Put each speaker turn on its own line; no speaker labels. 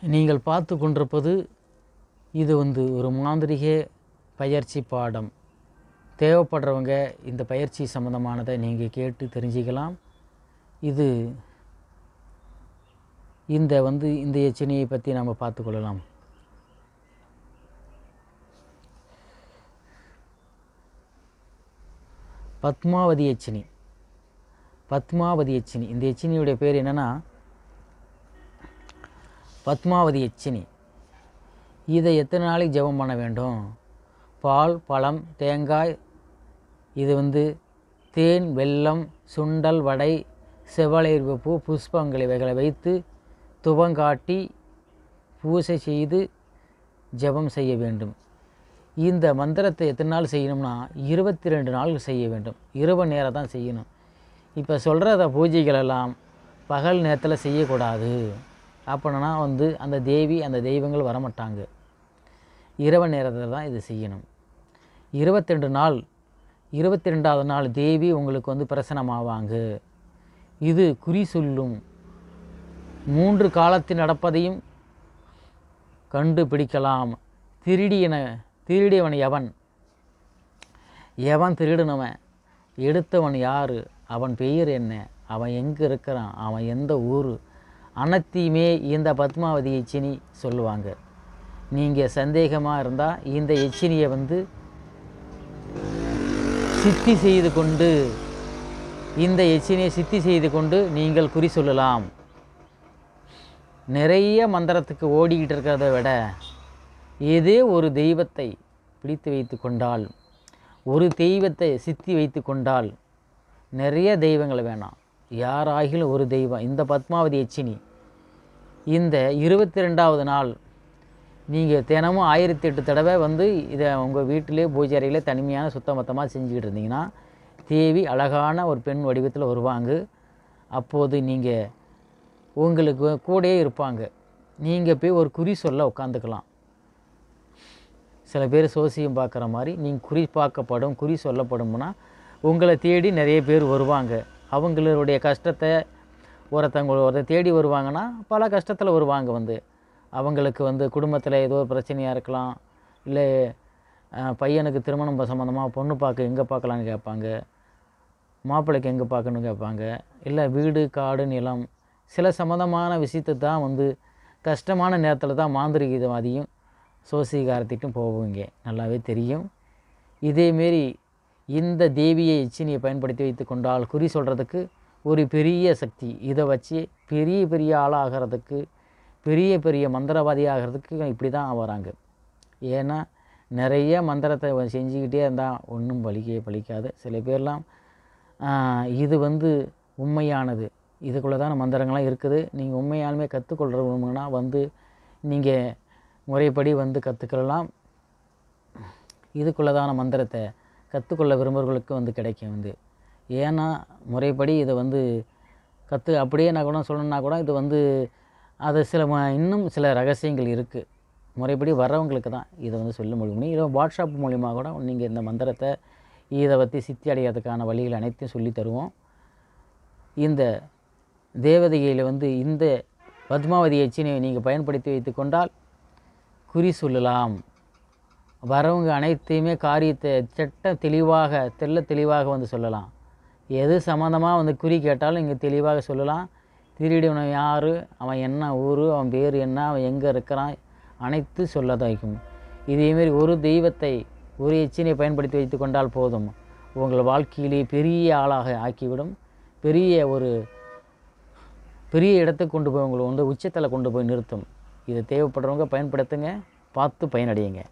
நீங்கள் பார்த்து கொண்டிருப்பது இது ஒரு மாந்திரிக பயிற்சி பாடம். தேவைப்படுறவங்க இந்த பயிற்சி சம்பந்தமானதை நீங்கள் கேட்டு தெரிஞ்சிக்கலாம். இது இந்த எச்சனியை பற்றி நம்ம பார்த்துக்கொள்ளலாம். பத்மாவதி எச்சினி. பத்மாவதி எச்சினி, இந்த எச்சினியுடைய பேர் என்னென்னா பத்மாவதி எச்சினி. இதை எத்தனை நாளைக்கு ஜெபம் பண்ண வேண்டும்? பால், பழம், தேங்காய், இது தேன், வெல்லம், சுண்டல், வடை, செவ்வளையர்ப்பு, புஷ்பங்கள் இவைகளை வைத்து துவங்காட்டி பூசை செய்து ஜெபம் செய்ய வேண்டும். இந்த மந்திரத்தை எத்தனை நாள் செய்யணும்னா 22 நாள் செய்ய வேண்டும். இரவு நேரம் தான் செய்யணும். இப்போ சொல்கிற பூஜைகளெல்லாம் பகல் நேரத்தில் செய்யக்கூடாது. அப்படின்னா அந்த தேவி அந்த தெய்வங்கள் வரமாட்டாங்க. இரவு நேரத்தில் தான் இது செய்யணும். 22 நாள், 22வது நாள் தேவி உங்களுக்கு பிரசனமாவாங்க. இது குறி சொல்லும். 3 காலத்தில் நடப்பதையும் கண்டுபிடிக்கலாம். திருடியவன் எவன்? எவன் திருடினவன்? எடுத்தவன் யார்? அவன் பெயர் என்ன? அவன் எங்கே இருக்கிறான்? அவன் எந்த ஊர்? அனைத்தையுமே இந்த பத்மாவதி எச்சினி சொல்லுவாங்க. நீங்கள் சந்தேகமாக இருந்தால் இந்த எச்சினியை சித்தி செய்து கொண்டு நீங்கள் குறி சொல்லலாம். நிறைய மந்திரத்துக்கு ஓடிக்கிட்டு இருக்கிறத விட ஏதே ஒரு தெய்வத்தை பிடித்து வைத்து கொண்டால், ஒரு தெய்வத்தை சித்தி வைத்து கொண்டால், நிறைய தெய்வங்கள் வேணாம், யாராகிலும் ஒரு தெய்வம். இந்த பத்மாவதி எச்சினி இந்த 22வது நாள் நீங்கள் தினமும் 1008 தடவை இதை உங்கள் வீட்டிலே பூஜை அறையிலே தனிமையான சுத்தமத்தமாக செஞ்சுக்கிட்டு இருந்தீங்கன்னா தேவி அழகான ஒரு பெண் வடிவத்தில் வருவாங்க. அப்போது நீங்கள் உங்களுக்கு கூடயே இருப்பாங்க. நீங்கள் போய் ஒரு குறி சொல்ல உட்காந்துக்கலாம். சில பேர் சோசியம் பார்க்குற மாதிரி நீங்கள் குறி சொல்லப்படும்னா உங்களை தேடி நிறைய பேர் வருவாங்க. அவங்களுடைய கஷ்டத்தை ஒருத்தவங்க தேடி வருவாங்கன்னா பல கஷ்டத்தில் வருவாங்க. அவங்களுக்கு குடும்பத்தில் ஏதோ ஒரு பிரச்சனையாக இருக்கலாம். இல்லை பையனுக்கு திருமணம் சம்மந்தமாக பொண்ணு பார்க்க எங்கே பார்க்கலான்னு கேட்பாங்க. மாப்பிள்ளைக்கு எங்கே பார்க்கணுன்னு கேட்பாங்க. இல்லை வீடு, காடு, நிலம், சில சம்மந்தமான விஷயத்தை தான் கஷ்டமான நேரத்தில் தான் மாந்திரிகவாதியும் சோசிகாரத்திட்டும் போவீங்க. நல்லாவே தெரியும். இதேமாரி இந்த தேவியை எச்சினியை பயன்படுத்தி வைத்து கொண்டால் குறி சொல்கிறதுக்கு ஒரு பெரிய சக்தி. இதை வச்சு பெரிய ஆளாகிறதுக்கு, பெரிய மந்திரவாதி ஆகிறதுக்கு இப்படி தான் வராங்க. ஏன்னா நிறைய மந்திரத்தை செஞ்சுக்கிட்டே இருந்தால் ஒன்றும் பலிக்காது. சில பேர்லாம் இது உண்மையானது, இதுக்குள்ளே தான் மந்திரங்கள்லாம் இருக்குது, நீங்கள் உண்மையாலுமே கற்றுக்கொள்கிறவங்கன்னா நீங்கள் முறைப்படி கற்றுக்கலாம். இதுக்குள்ளதான மந்திரத்தை கற்றுக்கொள்ள விரும்புகிறவர்களுக்கு கிடைக்கும். ஏன்னா முறைப்படி இதை அப்படியே நான் கூட சொல்லணுன்னா கூட இது அது இன்னும் சில ரகசியங்கள் இருக்குது. முறைப்படி வர்றவங்களுக்கு தான் இதை சொல்ல முடியும். இல்லை வாட்ஸ்அப் மூலிமா கூட நீங்கள் இந்த மந்திரத்தை இதை பற்றி சித்தி அடைகிறதுக்கான வழிகள் அனைத்தையும் சொல்லி தருவோம். இந்த தேவதையில் இந்த பத்மாவதி எச்சினை நீங்கள் பயன்படுத்தி வைத்து கொண்டால் குறி சொல்லலாம். வரவங்க அனைத்தையுமே காரியத்தை தெளிவாக சொல்லலாம். எது சம்மந்தமாக குறி கேட்டாலும் இங்கே தெளிவாக சொல்லலாம். திருடியவன் யார், அவன் என்ன ஊர், அவன் பேர் என்ன, அவன் எங்கே இருக்கிறான், அனைத்து சொல்ல வைக்கும். இதேமாரி ஒரு தெய்வத்தை, ஒரு எச்சினை பயன்படுத்தி வைத்து கொண்டால் போதும், உங்கள் வாழ்க்கையிலே பெரிய ஆளாக ஆக்கிவிடும். பெரிய இடத்துக்கு கொண்டு போய் உங்களை உச்சத்தில் கொண்டு போய் நிறுத்தும். இது தேவைப்படுறவங்க பயன்படுத்துங்க, பார்த்து பயனடையுங்க.